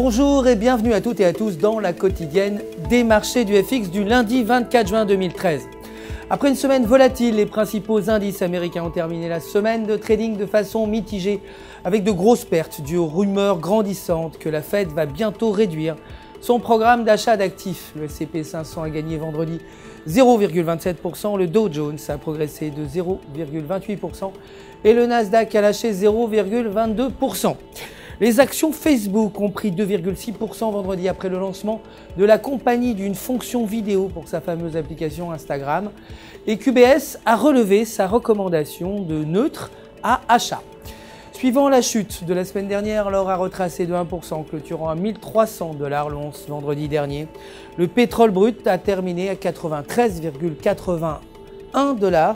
Bonjour et bienvenue à toutes et à tous dans la quotidienne des marchés du FX du lundi 24 juin 2013. Après une semaine volatile, les principaux indices américains ont terminé la semaine de trading de façon mitigée avec de grosses pertes dues aux rumeurs grandissantes que la Fed va bientôt réduire son programme d'achat d'actifs. Le S&P 500 a gagné vendredi 0,27%, le Dow Jones a progressé de 0,28% et le Nasdaq a lâché 0,22%. Les actions Facebook ont pris 2,6% vendredi après le lancement de la compagnie d'une fonction vidéo pour sa fameuse application Instagram. Et QBS a relevé sa recommandation de neutre à achat. Suivant la chute de la semaine dernière, l'or a retracé de 1%, clôturant à 1300 $ l'once vendredi dernier. Le pétrole brut a terminé à 93,81 $.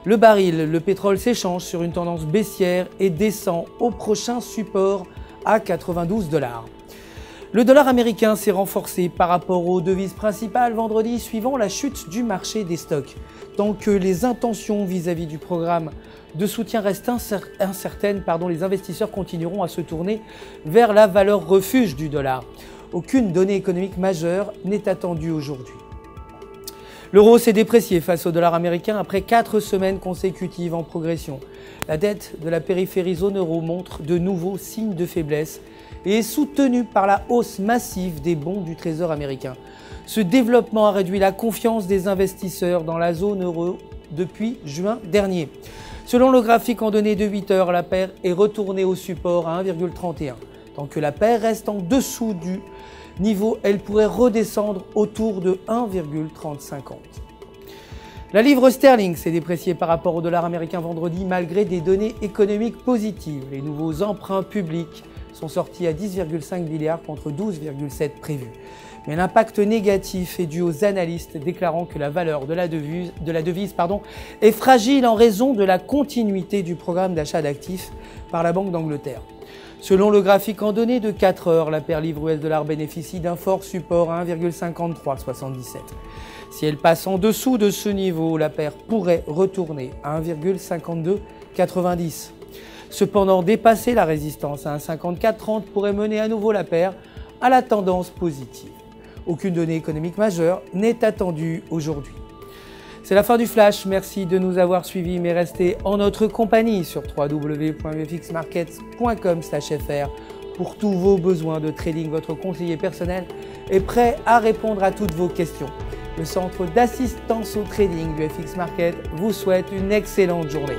Le baril, le pétrole s'échange sur une tendance baissière et descend au prochain support à 92 $. Le dollar américain s'est renforcé par rapport aux devises principales vendredi suivant la chute du marché des stocks. Tant que les intentions vis-à-vis du programme de soutien restent incertaines, les investisseurs continueront à se tourner vers la valeur refuge du dollar. Aucune donnée économique majeure n'est attendue aujourd'hui. L'euro s'est déprécié face au dollar américain après 4 semaines consécutives en progression. La dette de la périphérie zone euro montre de nouveaux signes de faiblesse et est soutenue par la hausse massive des bons du Trésor américain. Ce développement a réduit la confiance des investisseurs dans la zone euro depuis juin dernier. Selon le graphique en données de 8 heures, la paire est retournée au support à 1,31. Tant que la paire reste en dessous du niveau, elle pourrait redescendre autour de 1,3050. La livre sterling s'est dépréciée par rapport au dollar américain vendredi malgré des données économiques positives. Les nouveaux emprunts publics sont sortis à 10,5 milliards contre 12,7 prévus. Mais l'impact négatif est dû aux analystes déclarant que la valeur de la devise est fragile en raison de la continuité du programme d'achat d'actifs par la Banque d'Angleterre. Selon le graphique en données de 4 heures, la paire livre US$ bénéficie d'un fort support à 1,5377. Si elle passe en dessous de ce niveau, la paire pourrait retourner à 1,5290. Cependant, dépasser la résistance à 1,5430 pourrait mener à nouveau la paire à la tendance positive. Aucune donnée économique majeure n'est attendue aujourd'hui. C'est la fin du flash, merci de nous avoir suivis, mais restez en notre compagnie sur www.ufxmarkets.com/fr pour tous vos besoins de trading. Votre conseiller personnel est prêt à répondre à toutes vos questions. Le centre d'assistance au trading du FX Market vous souhaite une excellente journée.